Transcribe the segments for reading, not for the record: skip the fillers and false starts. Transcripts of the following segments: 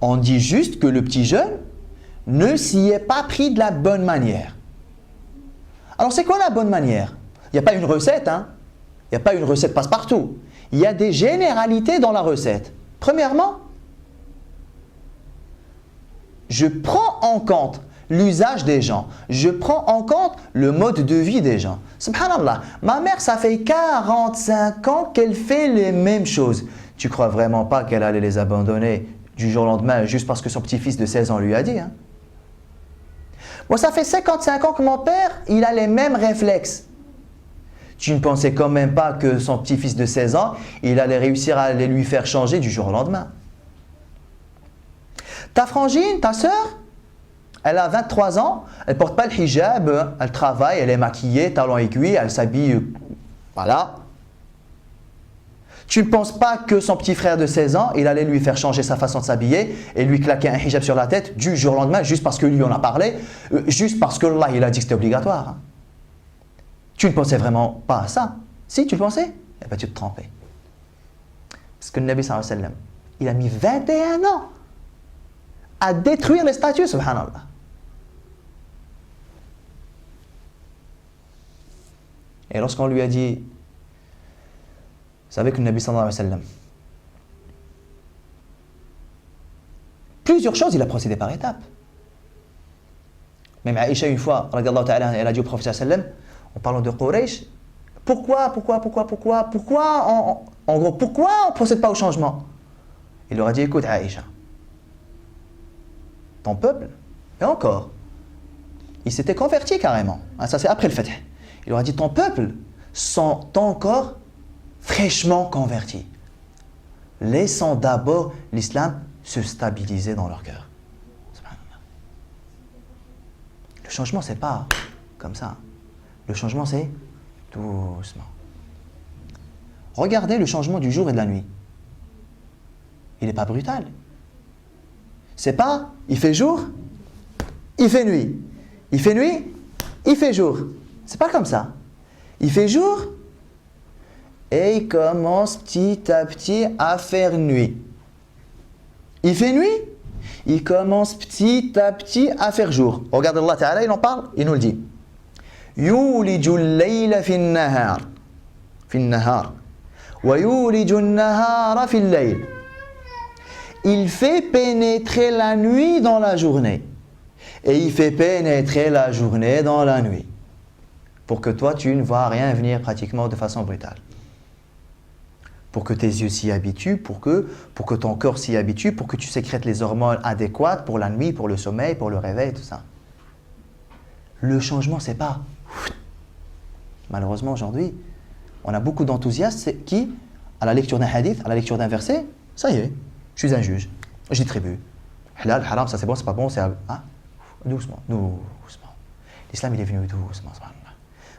On dit juste que le petit jeune ne s'y est pas pris de la bonne manière. Alors c'est quoi la bonne manière? Il n'y a pas une recette, hein? Il n'y a pas une recette passe-partout. Il y a des généralités dans la recette. Premièrement, je prends en compte l'usage des gens. Je prends en compte le mode de vie des gens. Subhanallah, ma mère, ça fait 45 ans qu'elle fait les mêmes choses. Tu crois vraiment pas qu'elle allait les abandonner du jour au lendemain juste parce que son petit-fils de 16 ans lui a dit, hein? Moi, ça fait 55 ans que mon père, il a les mêmes réflexes. Tu ne pensais quand même pas que son petit-fils de 16 ans, il allait réussir à les lui faire changer du jour au lendemain. Ta frangine, ta sœur, elle a 23 ans, elle ne porte pas le hijab, elle travaille, elle est maquillée, talons aiguilles, elle s'habille, voilà. Tu ne penses pas que son petit frère de 16 ans, il allait lui faire changer sa façon de s'habiller et lui claquer un hijab sur la tête du jour au lendemain, juste parce que lui en a parlé, juste parce que Allah il a dit que c'était obligatoire. Hein. Tu ne pensais vraiment pas à ça. Si tu le pensais, eh bien tu te trompais. Parce que le Nabi sallallahu alayhi wa sallam, il a mis 21 ans à détruire les statues, subhanallah. Et lorsqu'on lui a dit, vous savez que le Nabi sallallahu alayhi wa sallam, plusieurs choses, il a procédé par étapes. Même Aïcha, une fois, radiallahu ta'ala, elle a dit au prophète sallallahu alayhi wa sallam, en parlant de Quraysh, pourquoi on ne procède pas au changement? Il leur a dit, écoute Aïcha, ton peuple, et encore, il s'était converti carrément, ça c'est après le Fath. Il leur a dit, ton peuple sont encore fraîchement convertis. Laissons d'abord l'islam se stabiliser dans leur cœur. Le changement, c'est pas comme ça. Le changement, c'est doucement. Regardez le changement du jour et de la nuit. Il n'est pas brutal. C'est pas, il fait jour, il fait nuit. Il fait nuit, il fait jour. C'est pas comme ça. Il fait jour et il commence petit à petit à faire nuit. Il fait nuit, il commence petit à petit à faire jour. Regardez Allah Ta'ala, il en parle, il nous le dit. يولج الليل في النهار ويولج النهار في الليل. Il fait pénétrer la nuit dans la journée et il fait pénétrer la journée dans la nuit pour que toi tu ne vois rien venir pratiquement de façon brutale, pour que tes yeux s'y habituent, pour que ton corps s'y habitue, pour que tu sécrètes les hormones adéquates pour la nuit, pour le sommeil, pour le réveil, tout ça. Le changement, c'est pas... Malheureusement, aujourd'hui, on a beaucoup d'enthousiastes qui, à la lecture d'un hadith, à la lecture d'un verset, ça y est, je suis un juge, j'y tribue. Halal, haram, ça c'est bon, c'est pas bon, c'est... Hein? Doucement, doucement. L'islam, il est venu doucement.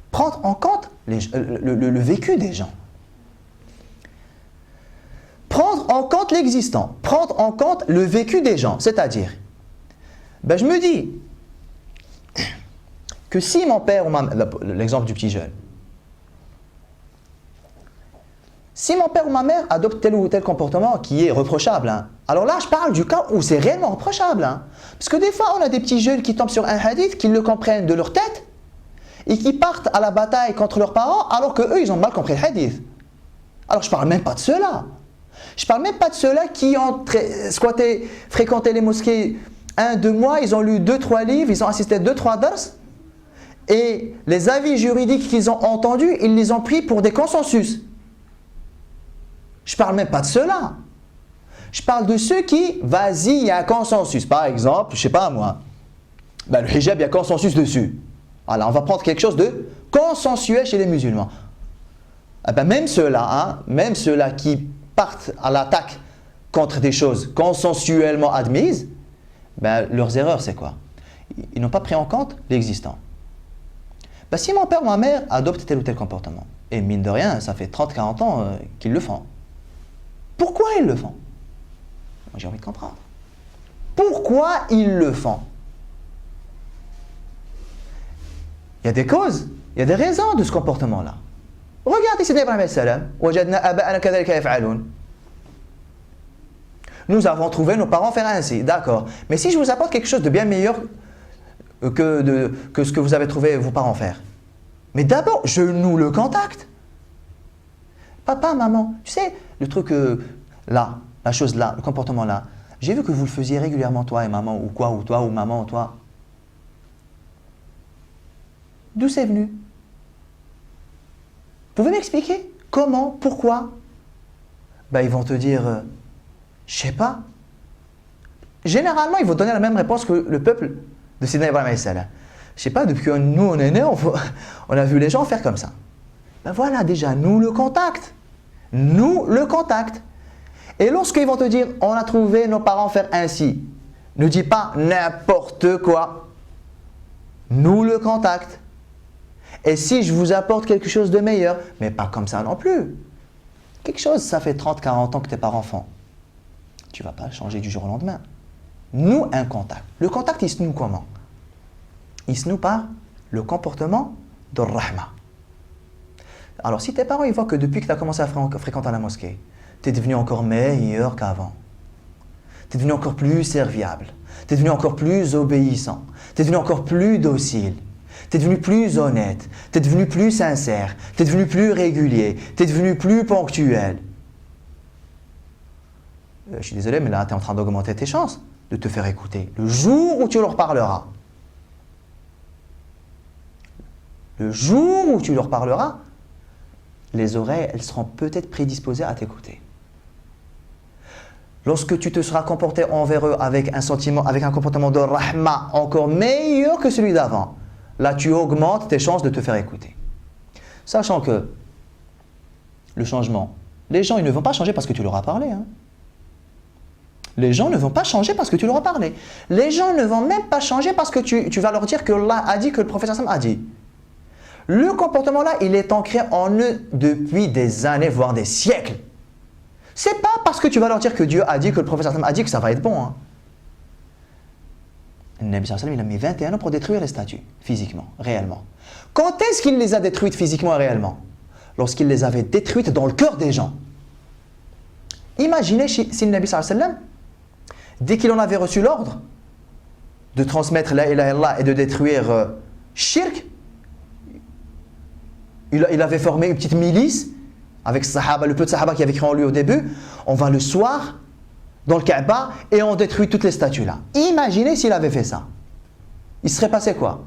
Prendre en compte le vécu des gens. Prendre en compte l'existant. Prendre en compte le vécu des gens. C'est-à-dire, ben je me dis que si mon père ou ma mère, l'exemple du petit jeune, si mon père ou ma mère adoptent tel ou tel comportement qui est reprochable, hein, alors là je parle du cas où c'est réellement reprochable. Hein, parce que des fois on a des petits jeunes qui tombent sur un hadith, qui le comprennent de leur tête et qui partent à la bataille contre leurs parents alors qu'eux ils ont mal compris le hadith. Alors je parle même pas de ceux-là. Je parle même pas de ceux-là qui ont squatté, fréquenté les mosquées 1-2 mois, ils ont lu 2-3 livres, ils ont assisté 2-3 dars. Et les avis juridiques qu'ils ont entendus, ils les ont pris pour des consensus. Je ne parle même pas de ceux-là. Je parle de ceux qui, vas-y, il y a un consensus. Par exemple, je ne sais pas moi, ben, le hijab, il y a consensus dessus. Alors, on va prendre quelque chose de consensuel chez les musulmans. Eh ben, même ceux-là, hein, même ceux-là qui partent à l'attaque contre des choses consensuellement admises, ben, leurs erreurs, c'est quoi? Ils n'ont pas pris en compte l'existant. Ben, si mon père ou ma mère adoptent tel ou tel comportement, et mine de rien, ça fait 30-40 ans qu'ils le font. Pourquoi ils le font? Moi, j'ai envie de comprendre. Pourquoi ils le font? Il y a des causes, il y a des raisons de ce comportement-là. Regardez Sayyidina Ibrahim alayhi salam. وَجَدْنَا آبَاءَنَا كَذَلِكَ يَفْعَلُونَ. Nous avons trouvé nos parents faire ainsi, d'accord. Mais si je vous apporte quelque chose de bien meilleur que ce que vous avez trouvé vos parents faire, mais d'abord, je noue le contact. Papa, maman, tu sais, le truc là, la chose là, le comportement là, j'ai vu que vous le faisiez régulièrement, toi et maman, ou quoi, ou toi, ou maman, ou toi. D'où c'est venu? Vous pouvez m'expliquer? Comment? Pourquoi? Ben, ils vont te dire, je sais pas. Généralement, ils vont donner la même réponse que le peuple de Sidna Ibrahim alayhi salam. Je sais pas, depuis que nous on est nés, on a vu les gens faire comme ça. Ben voilà, déjà, nous le contact. Nous le contact. Et lorsqu'ils vont te dire, on a trouvé nos parents faire ainsi, ne dis pas n'importe quoi. Nous le contact. Et si je vous apporte quelque chose de meilleur, mais pas comme ça non plus. Quelque chose, ça fait 30, 40 ans que tes parents font. Tu ne vas pas le changer du jour au lendemain. Nous, un contact. Le contact, il se noue comment? Il se noue par le comportement de rahma. Alors, si tes parents ils voient que depuis que tu as commencé à fréquenter la mosquée, tu es devenu encore meilleur qu'avant. Tu es devenu encore plus serviable. Tu es devenu encore plus obéissant. Tu es devenu encore plus docile. Tu es devenu plus honnête. Tu es devenu plus sincère. Tu es devenu plus régulier. Tu es devenu plus ponctuel. Je suis désolé, mais là, tu es en train d'augmenter tes chances de te faire écouter. Le jour où tu leur parleras, le jour où tu leur parleras, les oreilles, elles seront peut-être prédisposées à t'écouter. Lorsque tu te seras comporté envers eux avec un sentiment, avec un comportement de rahma encore meilleur que celui d'avant, là tu augmentes tes chances de te faire écouter. Sachant que le changement, les gens ils ne vont pas changer parce que tu leur as parlé. Hein. Les gens ne vont pas changer parce que tu leur as parlé. Les gens ne vont même pas changer parce que tu vas leur dire que Allah a dit, que le prophète a dit. Le comportement là, il est ancré en eux depuis des années, voire des siècles. C'est pas parce que tu vas leur dire que Dieu a dit, que le prophète a dit que ça va être bon. Hein. Le Nabi sallallahu alayhi wa sallam, il a mis 21 ans pour détruire les statues, physiquement, réellement. Quand est-ce qu'il les a détruites physiquement et réellement? Lorsqu'il les avait détruites dans le cœur des gens. Imaginez si le Nabi sallallahu alayhi wa sallam, dès qu'il en avait reçu l'ordre de transmettre la ilaha illallah et de détruire shirk, il avait formé une petite milice avec sahaba, le peu de sahaba qui avait cru en lui au début. On va le soir dans le Kaaba et on détruit toutes les statues là. Imaginez s'il avait fait ça. Il serait passé quoi?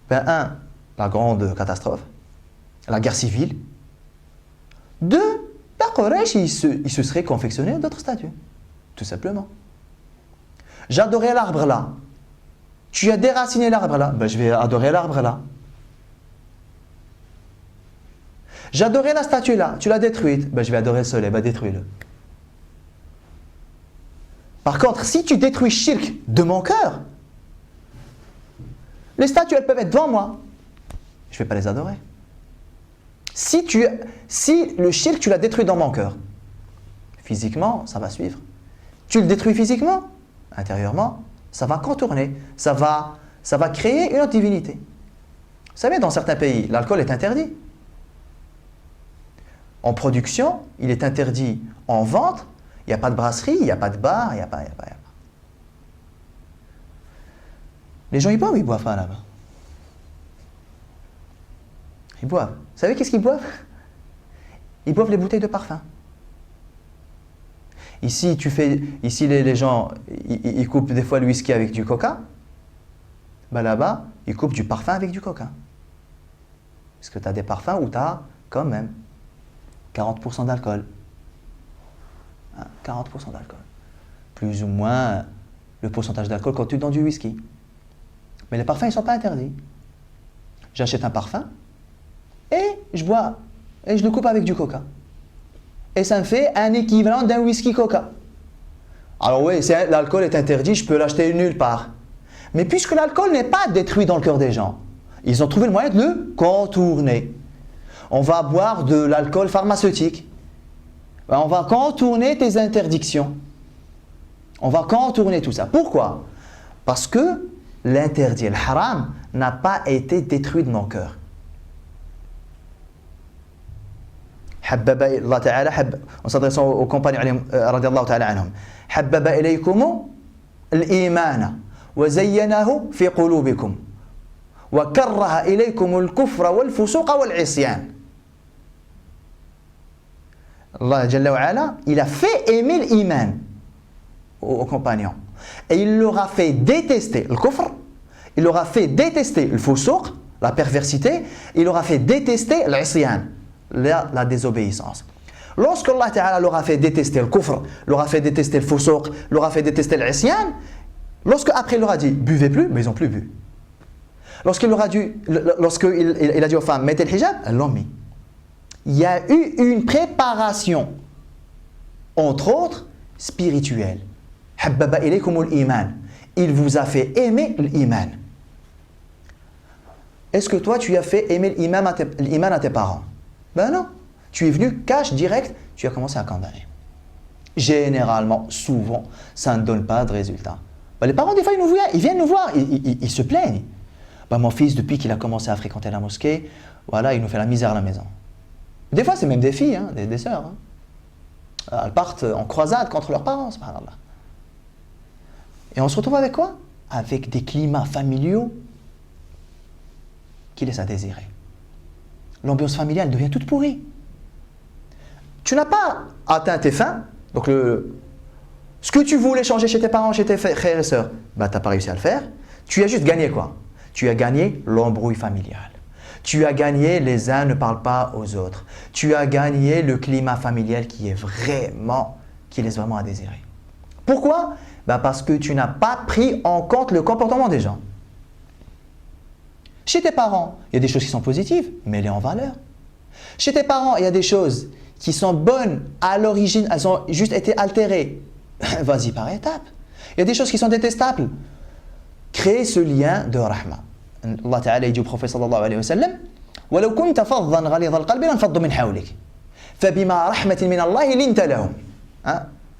Ben, un, la grande catastrophe, la guerre civile. Deux, la Quraysh, il se serait confectionné d'autres statues. Tout simplement. J'adorais l'arbre là. Tu as déraciné l'arbre là. Ben, je vais adorer l'arbre là. J'adorais la statue là, tu l'as détruite, ben, je vais adorer le soleil, ben, détruis-le. Par contre, si tu détruis shirk de mon cœur, les statues elles peuvent être devant moi, je ne vais pas les adorer. Si le shirk tu l'as détruit dans mon cœur, physiquement ça va suivre. Tu le détruis physiquement, intérieurement, ça va contourner, ça va créer une autre divinité. Vous savez, dans certains pays, l'alcool est interdit. En production, il est interdit en vente, il n'y a pas de brasserie, il n'y a pas de bar, il n'y a pas. Les gens, ils boivent ou ils boivent pas là-bas? Ils boivent. Vous savez qu'est-ce qu'ils boivent? Ils boivent les bouteilles de parfum. Ici, les gens, ils coupent des fois le whisky avec du coca. Ben là-bas, ils coupent du parfum avec du coca. Parce que tu as des parfums où tu as quand même 40% d'alcool. 40% d'alcool. Plus ou moins le pourcentage d'alcool quand tu es dans du whisky. Mais les parfums, ils ne sont pas interdits. J'achète un parfum et je bois et je le coupe avec du coca. Et ça me fait un équivalent d'un whisky coca. Alors oui, l'alcool est interdit, je peux l'acheter nulle part. Mais puisque l'alcool n'est pas détruit dans le cœur des gens, ils ont trouvé le moyen de le contourner. On va boire de l'alcool pharmaceutique. On va contourner tes interdictions. On va contourner tout ça. Pourquoi? Parce que l'interdit, le haram, n'a pas été détruit de mon cœur. حبب الله تعالى en s'adressant aux compagnons رضي الله تعالى عنهم حبب إليكم الإيمان وزينه في قلوبكم وكره إليكم الكفر والفسوق والعصيان. Allah Jalla wa Ala, il a fait aimer l'iman aux compagnons. Et il leur a fait détester le kufr, il leur a fait détester le fusouq, la perversité, il leur a fait détester l'isyan, la désobéissance. Lorsque Allah Ta'ala leur a fait détester le kufr, leur a fait détester le fusouq, leur a fait détester l'isyan, lorsque après il leur a dit buvez plus, mais ils n'ont plus bu. Lorsqu'il a dit aux femmes mettez le hijab, elles l'ont mis. Il y a eu une préparation, entre autres, spirituelle. Habbaba ilaykumul iman. Il vous a fait aimer l'iman. Est-ce que toi, tu as fait aimer l'iman à tes parents? Ben non. Tu es venu cash, direct, tu as commencé à condamner. Généralement, souvent, ça ne donne pas de résultat. Ben, les parents, des fois, ils viennent nous voir, ils se plaignent. Ben, mon fils, depuis qu'il a commencé à fréquenter la mosquée, voilà, il nous fait la misère à la maison. Des fois, c'est même des filles, hein, des sœurs. Hein. Elles partent en croisade contre leurs parents, subhanallah. Et on se retrouve avec quoi? Avec des climats familiaux qui laissent à désirer. L'ambiance familiale devient toute pourrie. Tu n'as pas atteint tes fins, donc ce que tu voulais changer chez tes parents, chez tes frères et sœurs, bah, tu n'as pas réussi à le faire. Tu as juste gagné quoi? Tu as gagné l'embrouille familiale. Tu as gagné les uns ne parlent pas aux autres. Tu as gagné le climat familial qui laisse vraiment à désirer. Pourquoi? Ben parce que tu n'as pas pris en compte le comportement des gens. Chez tes parents, il y a des choses qui sont positives, mets-les en valeur. Chez tes parents, il y a des choses qui sont bonnes à l'origine, elles ont juste été altérées. Vas-y par étapes. Il y a des choses qui sont détestables. Crée ce lien de rahma. Allah Ta'ala dit au prophète sallallahu alayhi wa sallam وَلَوْ كُنْتَ فَضًّا غَلِيظَ الْقَلْبِ لَانْفَضُّوا مِنْ حَوْلِكَ فَبِمَا رَحْمَةٍ مِنَ اللَّهِ لِنْتَ لَهُمْ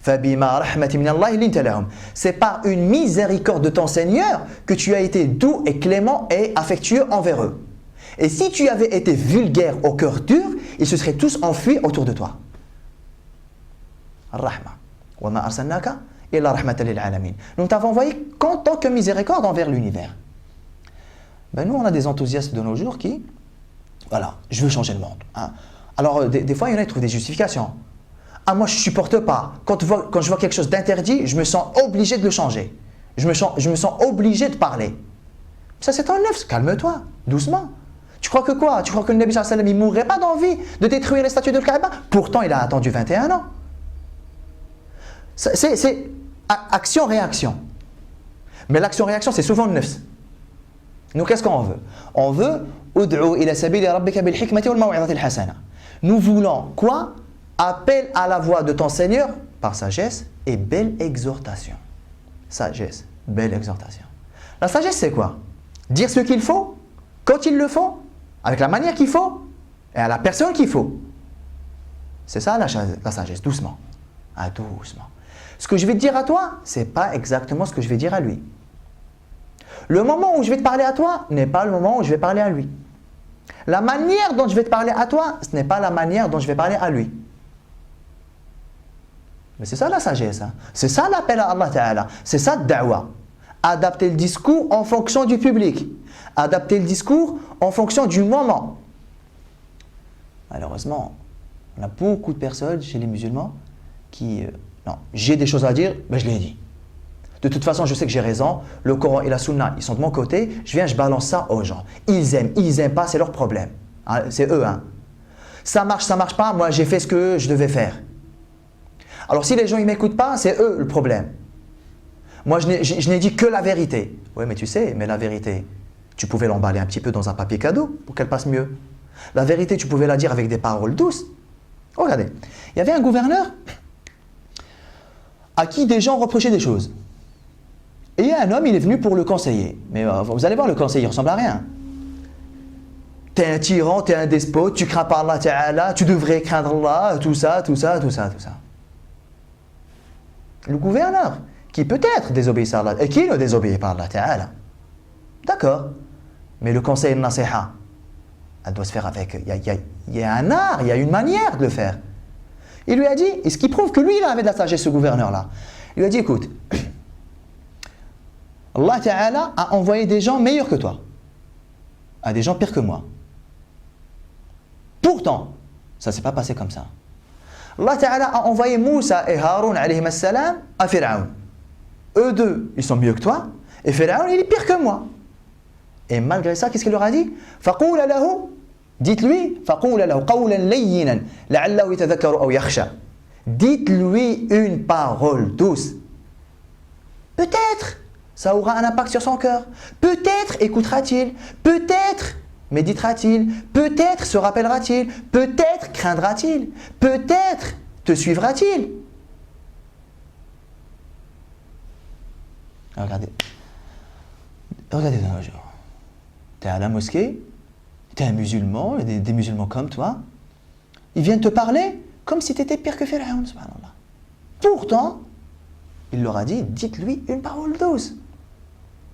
فَبِمَا رَحْمَةٍ مِنَ اللَّهِ لِنْتَ لَهُمْ. C'est par une miséricorde de ton Seigneur que tu as été doux et clément et affectueux envers eux. Et si tu avais été vulgaire au cœur dur, ils se seraient tous enfuis autour de toi. Rahma. وَمَا أَرْسَلْنَاكَ إِلَّا رَحْمَةً لِلْعَالَمِينَ. Nous t'avons envoyé qu'en tant que miséricorde envers l'univers. Ben nous, on a des enthousiastes de nos jours qui, voilà, je veux changer le monde. Hein. Alors, des fois, il y en a qui trouvent des justifications. Ah, moi, je ne supporte pas. Quand je vois quelque chose d'interdit, je me sens obligé de le changer. Je me sens obligé de parler. Ça, c'est un neuf. Calme-toi, doucement. Tu crois que quoi? Tu crois que le Nabi sallallahu alayhi wa sallam, il ne mourrait pas d'envie de détruire les statues de Kaaba? Pourtant, il a attendu 21 ans. C'est action-réaction. Mais l'action-réaction, c'est souvent le neuf. Nous, qu'est-ce qu'on veut? On veut ud'u ila sabili rabbika bil hikmati wal maw'izati al hasana. Nous voulons quoi? Appel à la voix de ton Seigneur par sagesse et belle exhortation. Sagesse, belle exhortation. La sagesse, c'est quoi? Dire ce qu'il faut, quand il le faut, avec la manière qu'il faut et à la personne qu'il faut. C'est ça la sagesse, doucement. Ah, doucement. Ce que je vais te dire à toi, ce n'est pas exactement ce que je vais dire à lui. Le moment où je vais te parler à toi n'est pas le moment où je vais parler à lui. La manière dont je vais te parler à toi, ce n'est pas la manière dont je vais parler à lui. Mais c'est ça la sagesse. Hein. C'est ça l'appel à Allah Ta'ala. C'est ça le da'wa. Adapter le discours en fonction du public. Adapter le discours en fonction du moment. Malheureusement, on a beaucoup de personnes chez les musulmans qui... non, j'ai des choses à dire, ben je les dis. De toute façon, je sais que j'ai raison. Le Coran et la Sunna, ils sont de mon côté. Je viens, je balance ça aux gens. Ils aiment pas, c'est leur problème. Hein, c'est eux. Hein. Ça marche pas. Moi, j'ai fait ce que je devais faire. Alors, si les gens ne m'écoutent pas, c'est eux le problème. Moi, je n'ai dit que la vérité. Oui, mais tu sais, mais la vérité, tu pouvais l'emballer un petit peu dans un papier cadeau pour qu'elle passe mieux. La vérité, tu pouvais la dire avec des paroles douces. Oh, regardez, il y avait un gouverneur à qui des gens reprochaient des choses. Et un homme, il est venu pour le conseiller. Mais vous allez voir, le conseiller, il ne ressemble à rien. T'es un tyran, t'es un despote, tu crains pas Allah Ta'ala, tu devrais craindre Allah, tout ça. Le gouverneur, qui peut-être désobéit à Allah, et qui ne désobéit pas à Allah Ta'ala. D'accord. Mais le conseil nasiha, elle doit se faire avec... Il y a un art, il y a une manière de le faire. Il lui a dit, et ce qui prouve que lui, il avait de la sagesse, ce gouverneur-là. Il lui a dit, écoute, Allah Ta'ala a envoyé des gens meilleurs que toi, à des gens pires que moi. Pourtant, ça ne s'est pas passé comme ça. Allah Ta'ala a envoyé Moussa et Haroun alayhim as-salam à Pharaon. Eux deux, ils sont mieux que toi, et Pharaon, il est pire que moi. Et malgré ça, qu'est-ce qu'il leur a dit? فَقُولَ لَهُ, dites-lui, فَقُولَ لَهُ قَوْلًا لَيِّنًا لَعَلَّهُ يَتَذَكَّرُ أَوْ يَخْشَى. Dites-lui une parole douce. Peut-être, ça aura un impact sur son cœur. Peut-être écoutera-t-il. Peut-être méditera-t-il. Peut-être se rappellera-t-il. Peut-être craindra-t-il. Peut-être te suivra-t-il. Regardez. Regardez de nos jours. Tu es à la mosquée, tu es un musulman, il y a des musulmans comme toi. Ils viennent te parler comme si tu étais pire que Pharaon, subhanallah. Pourtant, il leur a dit, dites-lui une parole douce.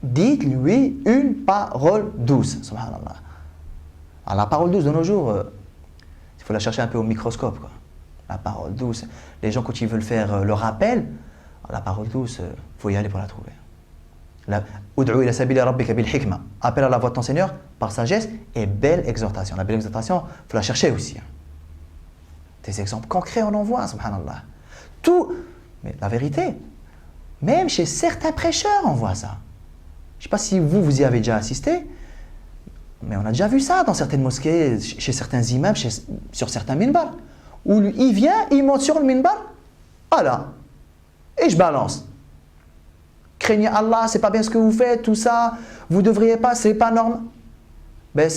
Dites-lui une parole douce, subhanallah. Alors la parole douce de nos jours, il faut la chercher un peu au microscope, quoi. La parole douce. Les gens, quand ils veulent faire le rappel, la parole douce, il faut y aller pour la trouver. Appelle à la voix de ton Seigneur par sagesse et belle exhortation. La belle exhortation, il faut la chercher aussi. Des exemples concrets, on en voit, subhanallah. Tout, mais la vérité, même chez certains prêcheurs, on voit ça. Je ne sais pas si vous y avez déjà assisté, mais on a déjà vu ça dans certaines mosquées, chez certains imams, sur certains minbars, où il vient, il monte sur le minbar, voilà, et je balance. Craignez Allah, c'est pas bien ce que vous faites, tout ça, vous devriez pas, c'est pas normal. Ben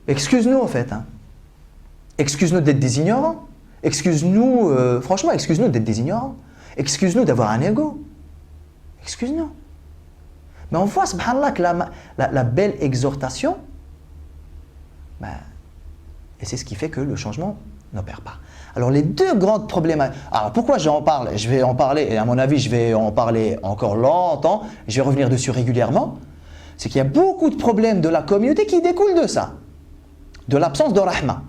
excuse-nous en fait. Hein. Excuse-nous d'être des ignorants. Excuse-nous, franchement, excuse-nous d'être des ignorants. Excuse-nous d'avoir un ego. Excuse-nous. Mais on voit, subhanallah, que la belle exhortation, ben, et c'est ce qui fait que le changement n'opère pas. Alors les deux grands problèmes, alors pourquoi j'en parle? Je vais en parler, et à mon avis je vais en parler encore longtemps, je vais revenir dessus régulièrement, c'est qu'il y a beaucoup de problèmes de la communauté qui découlent de ça, de l'absence de rahma,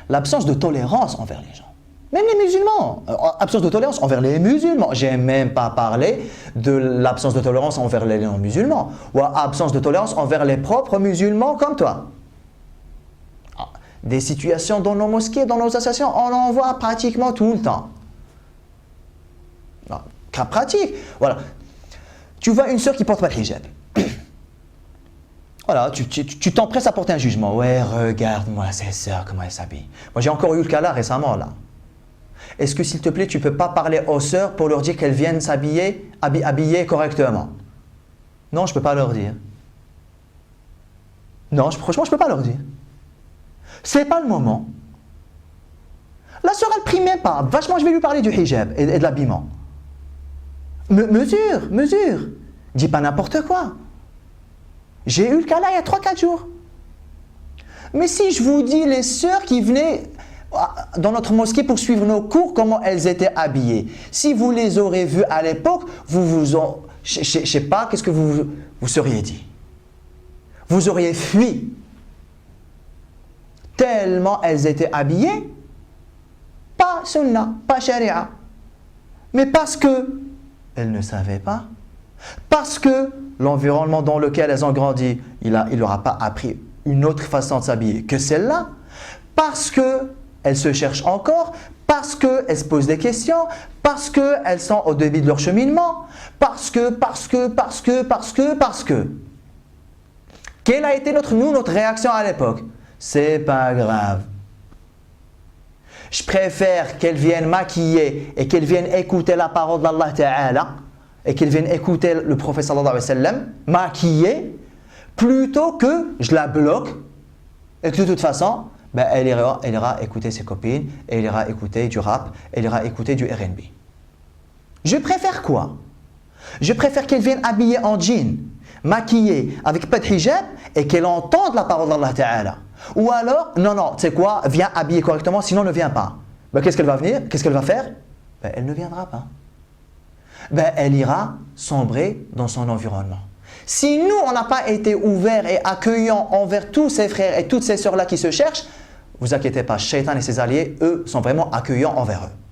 l'absence de tolérance envers les gens, même les musulmans, absence de tolérance envers les musulmans, j'ai même pas parlé de l'absence de tolérance envers les non-musulmans, ou absence de tolérance envers les propres musulmans comme toi. Des situations dans nos mosquées, dans nos associations, on en voit pratiquement tout le temps. Non, cas pratique. Voilà. Tu vois une sœur qui porte pas le hijab. Voilà, tu t'empresses à porter un jugement. Ouais, regarde-moi cette sœur, comment elle s'habille. Moi, j'ai encore eu le cas là récemment, là. Est-ce que, s'il te plaît, tu peux pas parler aux sœurs pour leur dire qu'elles viennent s'habiller, habiller correctement? Non, je peux pas leur dire. Non, franchement, je peux pas leur dire. C'est pas le moment. La sœur, elle prie même pas. Vachement, je vais lui parler du hijab et de l'habillement. Mesure. Dis pas n'importe quoi. J'ai eu le cas là il y a 3-4 jours. Mais si je vous dis les sœurs qui venaient dans notre mosquée pour suivre nos cours, comment elles étaient habillées, si vous les aurez vues à l'époque, je sais pas, qu'est-ce que vous seriez dit? Vous auriez fui. Tellement elles étaient habillées, pas sunnah, pas sharia, mais parce que elles ne savaient pas, parce que l'environnement dans lequel elles ont grandi, il leur a pas appris une autre façon de s'habiller que celle-là, parce qu'elles se cherchent encore, parce qu'elles se posent des questions, parce qu'elles sont au début de leur cheminement, parce que. Quelle a été notre réaction à l'époque? C'est pas grave. Je préfère qu'elles viennent maquiller et qu'elles viennent écouter la parole d'Allah Ta'ala et qu'elles viennent écouter le prophète sallallahu alayhi wa sallam maquiller plutôt que je la bloque et que de toute façon ben, elle ira écouter ses copines, elle ira écouter du rap, elle ira écouter du R&B. Je préfère quoi? Je préfère qu'elles viennent habillées en jean, maquillées avec pas de hijab et qu'elles entendent la parole d'Allah Ta'ala. Ou alors, non, tu sais quoi, viens habiller correctement, sinon ne viens pas. Ben, qu'est-ce qu'elle va venir? Qu'est-ce qu'elle va faire? Ben, elle ne viendra pas. Ben, elle ira sombrer dans son environnement. Si nous, on n'a pas été ouverts et accueillants envers tous ces frères et toutes ces sœurs-là qui se cherchent, vous inquiétez pas, Shaitan et ses alliés, eux, sont vraiment accueillants envers eux.